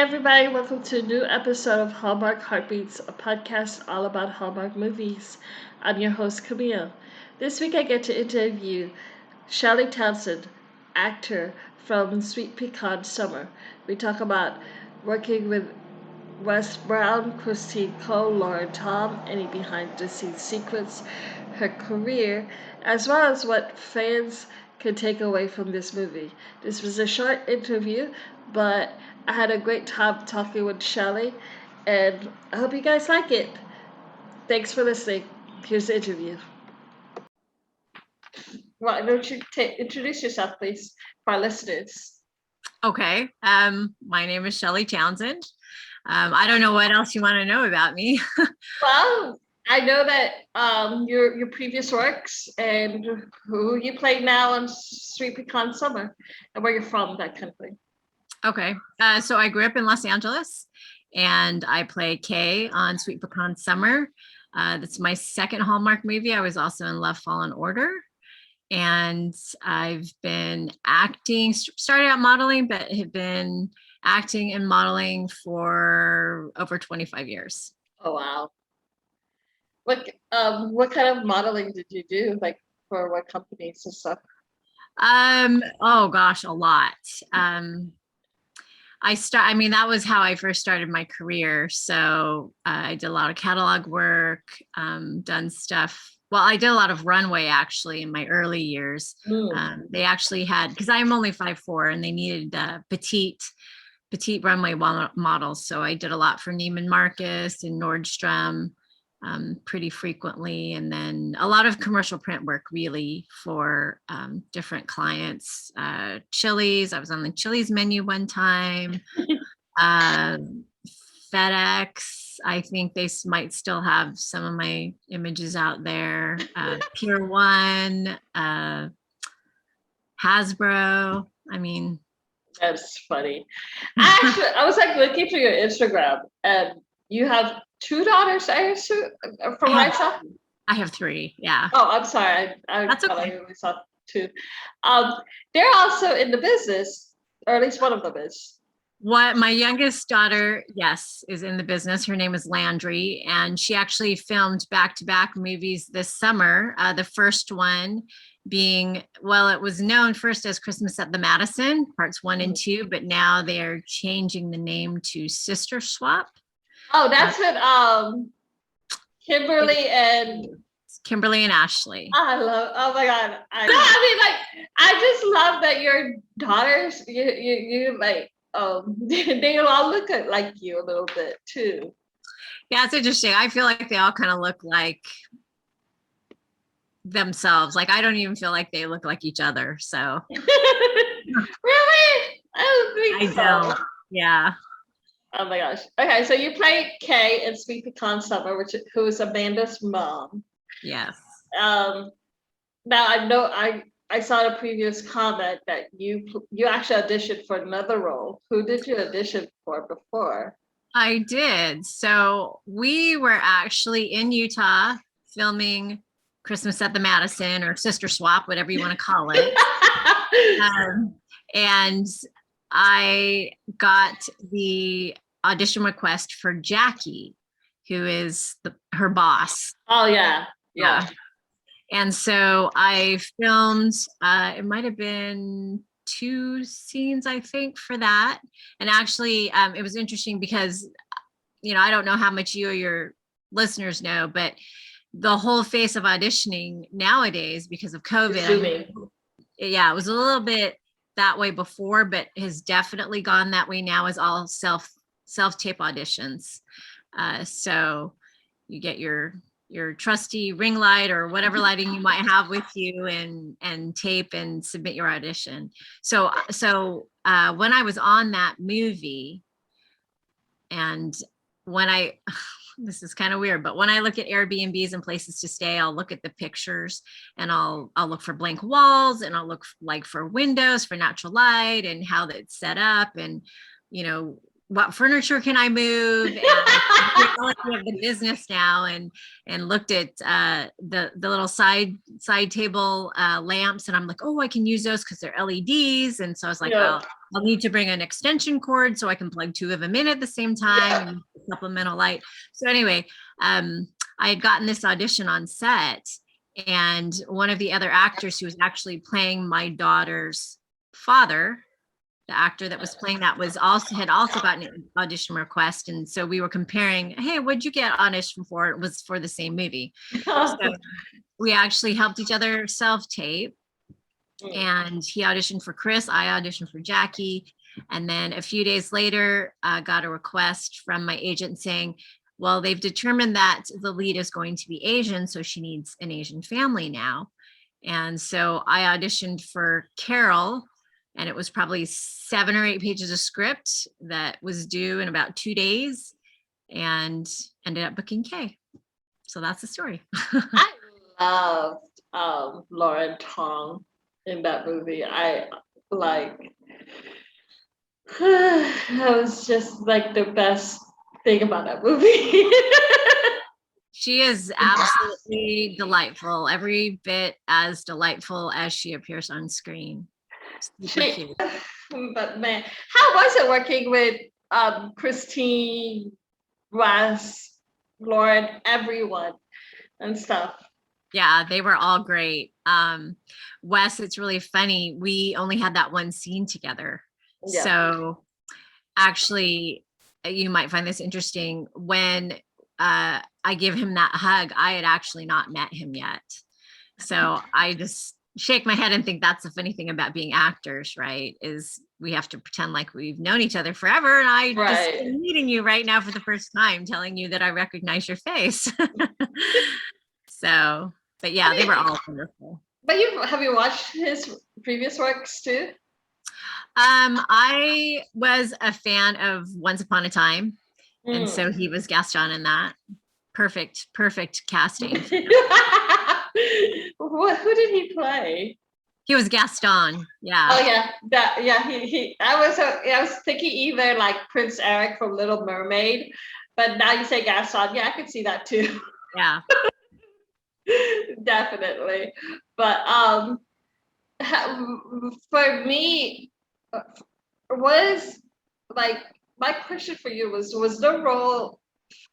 everybody. Welcome to a new episode of Hallmark Heartbeats, a podcast all about Hallmark movies. I'm your host, Camille. This week I get to interview Shelly Townsend, actor from Sweet Pecan Summer. We talk about working with Wes Brown, Christine Cole, Lauren Tom, any behind the scenes secrets, her career, as well as what fans can take away from this movie. This was a short interview, but I had a great time talking with Shelly, and I hope you guys like it. Thanks for listening. Here's the interview. Why don't you introduce yourself, please, for our listeners? Okay. My name is Shelly Townsend. I don't know what else you want to know about me. Well, I know that your previous works and who you play now on Sweet Pecan Summer and where you're from, that kind of thing. Okay. So I grew up in Los Angeles and I play Kay on Sweet Pecan Summer. That's my second Hallmark movie. I was also in Love, Fallen Order. And I've been acting, started out modeling, but have been acting and modeling for over 25 years. Oh, wow. What kind of modeling did you do? Like for what companies and stuff? Oh gosh, a lot. That was how I first started my career. So I did a lot of catalog work, done stuff. Well, I did a lot of runway actually in my early years. They actually had, because I'm only 5'4", and they needed petite runway models. So I did a lot for Neiman Marcus and Nordstrom pretty frequently. And then a lot of commercial print work really for different clients. Chili's, I was on the Chili's menu one time. FedEx, I think they might still have some of my images out there. Pier 1, Hasbro. I mean, that's funny. I was like looking through your Instagram, and you have 2 daughters, I assume, from what I saw? I have 3, yeah. Oh, I'm sorry. That's okay. I only saw 2. They're also in the business, or at least one of them is. What my youngest daughter, yes, is in the business. Her name is Landry, and she actually filmed back-to-back movies this summer. The first one being, well, it was known first as Christmas at the Madison, parts 1 and 2, but now they're changing the name to Sister Swap. Oh, that's with Kimberly and Ashley. Oh my God. I just love that your daughters, you like, they all look like you a little bit too. Yeah, it's interesting. I feel like they all kind of look like themselves. Like I don't even feel like they look like each other. So really? I don't think so. Don't. Yeah. Oh my gosh. Okay, so you play Kay in Sweet Pecan Summer, who is Amanda's mom. Yes. Now I know I saw a previous comment that you actually auditioned for another role. Who did you audition for before? I did. So we were actually in Utah filming Christmas at the Madison, or Sister Swap, whatever you want to call it. And I got the audition request for Jackie, who is her boss. Oh, yeah. Yeah. And so I filmed, it might have been 2 scenes, I think, for that. And actually, it was interesting because, I don't know how much you or your listeners know, but the whole face of auditioning nowadays, because of COVID, it was a little bit that way before, but has definitely gone that way now, is all self-tape auditions. So you get your trusty ring light or whatever lighting you might have with you, and tape and submit your audition. So when I was on that movie, and when this is kind of weird, but when I look at Airbnbs and places to stay, I'll look at the pictures and I'll look for blank walls, and I'll look for windows for natural light and how that's set up, and what furniture can I move, and reality of the business now, and looked at the little side table lamps, and I'm like, oh, I can use those because they're LEDs. And so I was like, Yeah. I'll need to bring an extension cord so I can plug two of them in at the same time and supplemental light. So anyway, I had gotten this audition on set, and one of the other actors who was actually playing my daughter's father, the actor that was playing that, had also gotten an audition request. And so we were comparing, hey, what'd you get audition for? It was for the same movie. So we actually helped each other self-tape. And he auditioned for Chris, I auditioned for Jackie. And then a few days later, got a request from my agent saying, well, they've determined that the lead is going to be Asian, so she needs an Asian family now. And so I auditioned for Carol, and it was probably 7 or 8 pages of script that was due in about 2 days, and ended up booking Kay. So that's the story. I loved Lauren Tong in that movie. I like, that was just like the best thing about that movie. She is absolutely delightful, every bit as delightful as she appears on screen. Super cute. But man, how was it working with Christine, Wes, Lauren, everyone and stuff? Yeah, they were all great. Wes, it's really funny. We only had that one scene together. Yeah. So actually, you might find this interesting. When I give him that hug, I had actually not met him yet. So I just shake my head and think that's the funny thing about being actors, right? Is we have to pretend like we've known each other forever. And I just am meeting you right now for the first time, telling you that I recognize your face. So, but yeah, they were all wonderful. But have you watched his previous works too? I was a fan of Once Upon a Time. And so he was Gaston in that. Perfect casting. Who did he play? He was Gaston. Yeah. Oh yeah, he. I was thinking either like Prince Eric from Little Mermaid, but now you say Gaston. Yeah, I could see that too. Yeah. Definitely. But for me, was like, my question for you was the role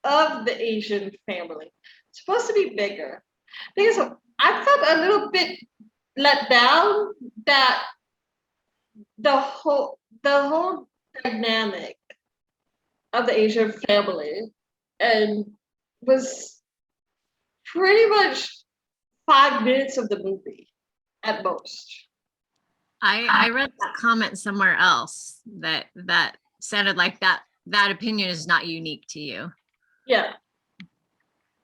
of the Asian family supposed to be bigger? Because I felt a little bit let down that the whole dynamic of the Asian family and was pretty much 5 minutes of the movie at most. I read that comment somewhere else that sounded like that opinion is not unique to you. Yeah.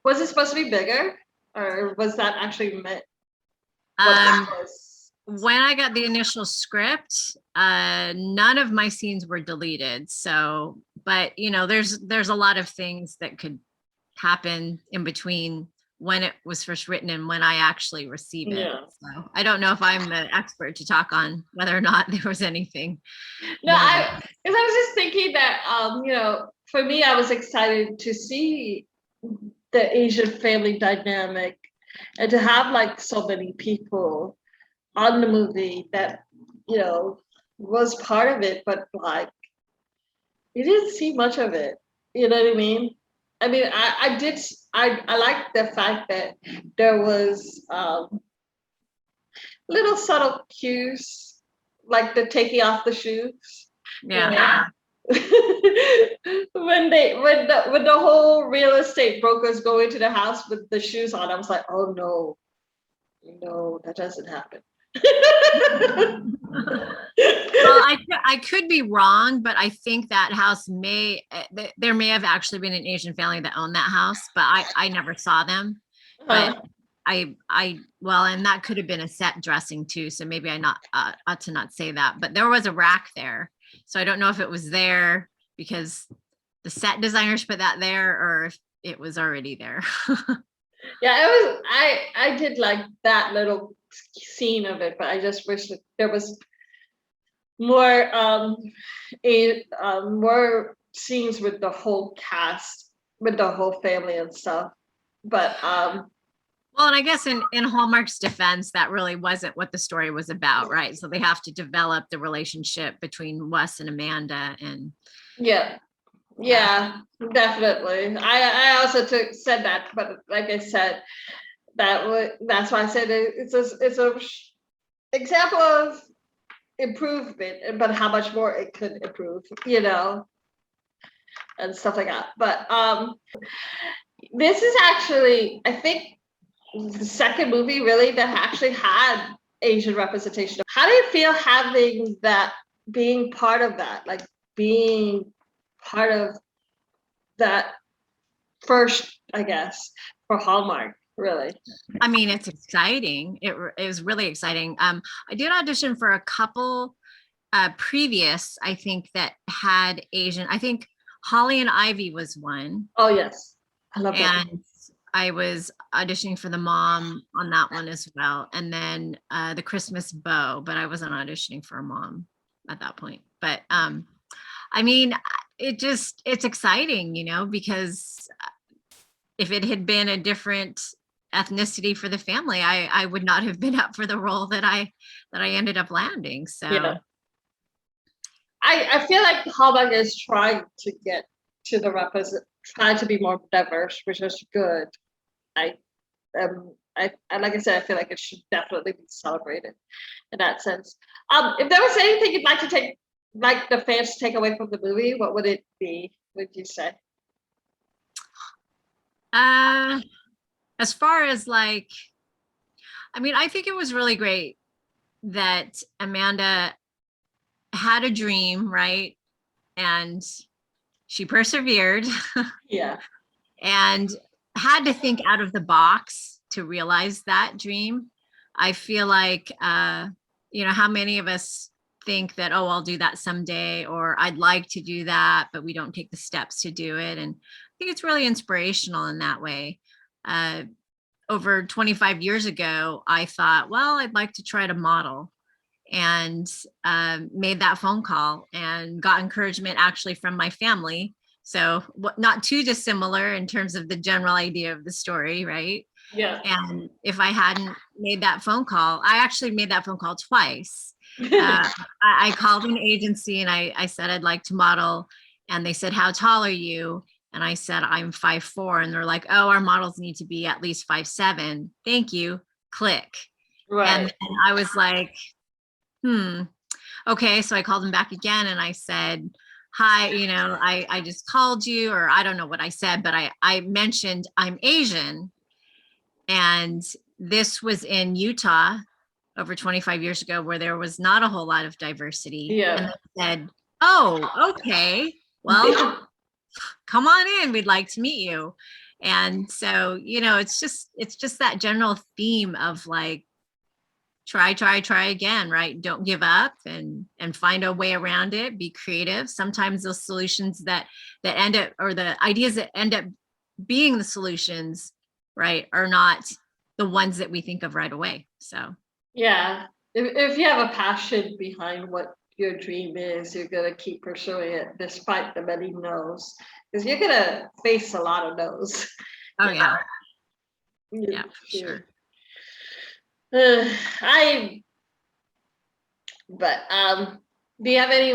Was it supposed to be bigger, or was that actually meant? When I got the initial script, none of my scenes were deleted. So, but you know, there's a lot of things that could happen in between when it was first written and when I actually receive it. Yeah. So I don't know if I'm the expert to talk on whether or not there was anything. No, because I was just thinking that, you know, for me, I was excited to see the Asian family dynamic and to have like so many people on the movie that, you know, was part of it, but like, you didn't see much of it. You know what I mean? I mean, I liked the fact that there was little subtle cues, like the taking off the shoes. Yeah. when the whole real estate brokers go into the house with the shoes on, I was like, oh no, that doesn't happen. Well, I could be wrong, but I think that house there may have actually been an Asian family that owned that house, but I never saw them. But well, and that could have been a set dressing too, so maybe I ought to not say that. But there was a rack there, so I don't know if it was there because the set designers put that there, or if it was already there. Yeah, it was. I did like that little scene of it, but I just wish that there was more more scenes with the whole cast, with the whole family and stuff. But well, and I guess in Hallmark's defense, that really wasn't what the story was about, right? So they have to develop the relationship between Wes and Amanda, and yeah, definitely. I also said that, but like I said, that's why I said it's a example of improvement, but how much more it could improve, and stuff like that. But this is actually, I think, the second movie really that actually had Asian representation. How do you feel having that, being part of that, like being part of that first, I guess, for Hallmark, really? I mean, it's exciting. It was really exciting. I did audition for a couple previous, I think, that had Asian. I think Holly and Ivy was one. Oh yes, I love that. And I was auditioning for the mom on that one as well. And then the Christmas Beau, but I wasn't auditioning for a mom at that point. But I mean, it's exciting, because if it had been a different ethnicity for the family, I would not have been up for the role that I ended up landing. So yeah. I feel like Hallmark is trying to get to trying to be more diverse, which is good. Like I said, I feel like it should definitely be celebrated in that sense. If there was anything you'd like the fans to take away from the movie, what would it be? Would you say? As far as I mean, I think it was really great that Amanda had a dream, right? And she persevered. Yeah. And had to think out of the box to realize that dream. I feel like, how many of us think that, oh, I'll do that someday, or I'd like to do that, but we don't take the steps to do it. And I think it's really inspirational in that way. Over 25 years ago, I thought, well, I'd like to try to model, and made that phone call and got encouragement actually from my family. So not too dissimilar in terms of the general idea of the story, right? Yeah. And if I hadn't made that phone call, I actually made that phone call twice. I called an agency and I said, I'd like to model. And they said, how tall are you? And I said, I'm 5'4". And they're like, oh, our models need to be at least 5'7". Thank you. Click. Right. And I was like, okay. So I called them back again and I said, hi, I just called you, or I don't know what I said, but I mentioned I'm Asian. And this was in Utah over 25 years ago, where there was not a whole lot of diversity. Yeah. And they said, oh, okay, well, come on in, we'd like to meet you. And so, it's just that general theme of try again, right? Don't give up and find a way around it. Be creative. Sometimes those solutions that end up, or the ideas that end up being the solutions, right, are not the ones that we think of right away. So yeah, if you have a passion behind what your dream is, you're gonna keep pursuing it despite the many no's, because you're gonna face a lot of no's. Oh yeah. Yeah, for sure. Do you have any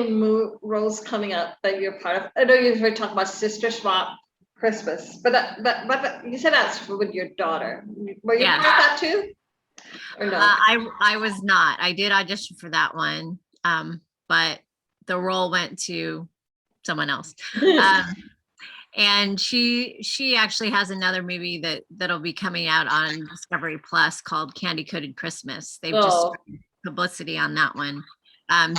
roles coming up that you're part of? I know you were talking about Sister Swap Christmas, but you said that's with your daughter. Were you part of that too? Or no? I was not. I did audition for that one, but the role went to someone else. And she actually has another movie that'll be coming out on Discovery Plus called Candy Coated Christmas. They've just publicity on that one.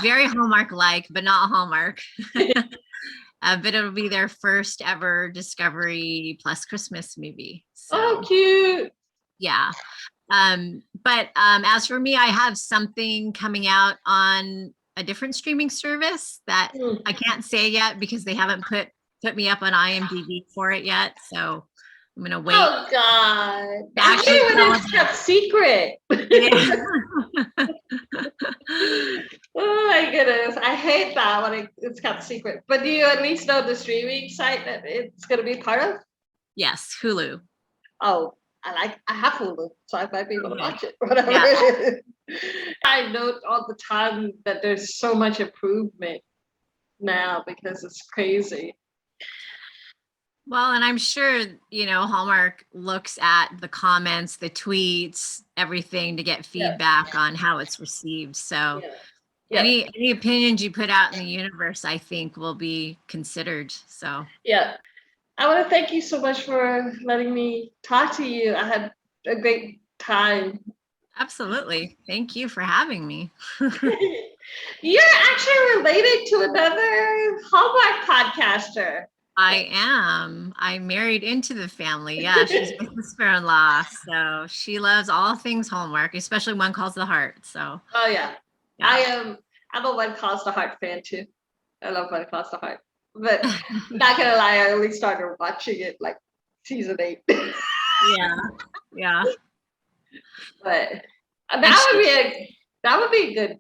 Very Hallmark-like, but not Hallmark. But it'll be their first ever Discovery Plus Christmas movie. So, oh, cute. Yeah. But as for me, I have something coming out on a different streaming service that I can't say yet because they haven't put me up on IMDb for it yet. So I'm gonna wait. Oh God! Actually, when it's kept secret. Yeah. my goodness, I hate that when it's kept secret. But do you at least know the streaming site that it's going to be part of? Yes, Hulu. Oh, I have Hulu, so I might be able to watch it. Whatever Yeah. it is. I note all the time that there's so much improvement now because it's crazy. Well, and I'm sure, Hallmark looks at the comments, the tweets, everything to get feedback on how it's received. So Yeah. any opinions you put out in the universe, I think will be considered. So yeah. I want to thank you so much for letting me talk to you. I had a great time. absolutely. Thank you for having me. You're actually related to another Hallmark podcaster. I am. I married into the family. Yeah, she's my sister-in-law. So she loves all things Hallmark, especially One Calls the Heart. So Oh yeah. yeah. I'm a One Calls the Heart fan too. I love One Calls the Heart. But not gonna lie, I only started watching it like season 8. Yeah. But that would be a good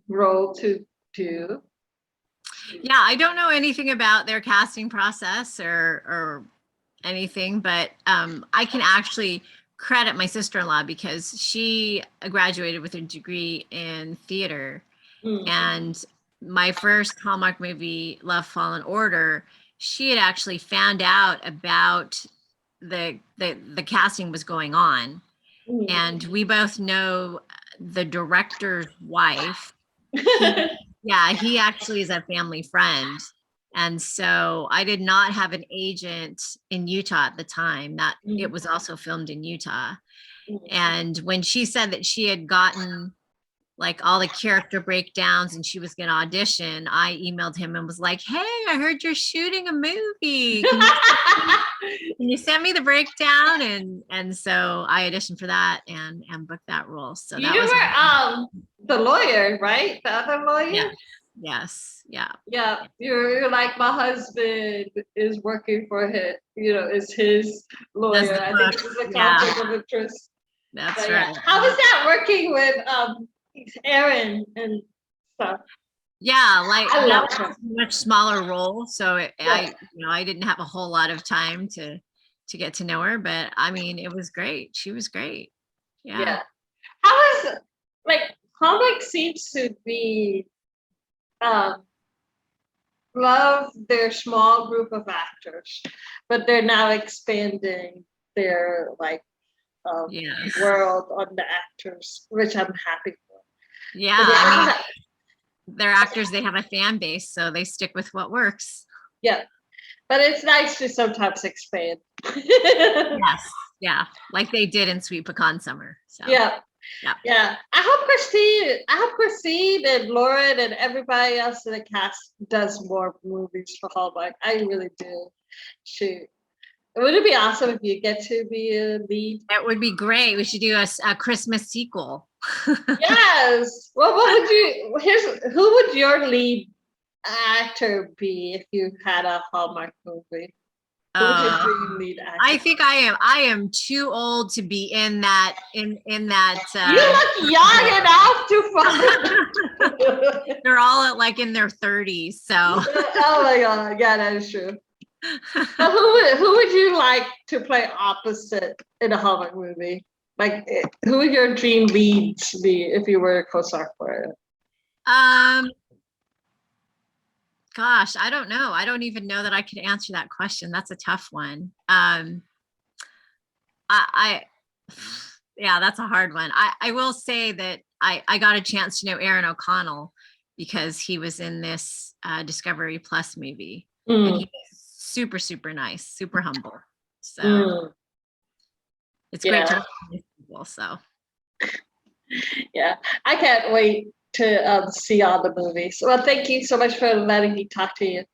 role to do. Yeah, I don't know anything about their casting process or anything, but I can actually credit my sister-in-law because she graduated with a degree in theater. And my first Hallmark movie, Love, Fallen Order, she had actually found out about the casting was going on. And we both know the director's wife. He actually is a family friend. And so I did not have an agent in Utah at the time. That it was also filmed in Utah. And when she said that she had gotten like all the character breakdowns and she was going to audition, I emailed him and was like, hey, I heard you're shooting a movie. Can you send me the breakdown? And so I auditioned for that and booked that role. So that was the lawyer, right? The other lawyer? Yes. Yeah. Yeah. You're like, my husband is working for him, is his lawyer. I think it was a conflict of interest. That's right. How is that working with Aaron and stuff? Yeah, like that was a much smaller role, so I didn't have a whole lot of time to get to know her, but I mean, it was great. She was great. Yeah. How is Hallmark seems to be love their small group of actors, but they're now expanding their world on the actors, which I'm happy for. Yeah, I mean, they're actors, they have a fan base, so they stick with what works. Yeah, but it's nice to sometimes expand. Yes, yeah, like they did in Sweet Pecan Summer. So yeah. I hope Christine and Lauren and everybody else in the cast does more movies for Hallmark. I really do. Shoot. Would it be awesome if you get to be a lead? That would be great. We should do a Christmas sequel. Yes. Well, who would your lead actor be if you had a Hallmark movie? Who would your dream lead actor? I think I am too old to be in that. In that. You look young enough to. They're all in their 30s. So. Oh my God! Yeah, that is true. Who would you like to play opposite in a Hallmark movie? Like, who would your dream leads be if you were a co-star for it? Gosh, I don't know. I don't even know that I could answer that question. That's a tough one. Yeah, that's a hard one. I will say that I got a chance to know Aaron O'Connell because he was in this Discovery Plus movie, and he was super, super nice, super humble. So it's great to meet people. So yeah, I can't wait to see all the movies. Well, thank you so much for letting me talk to you.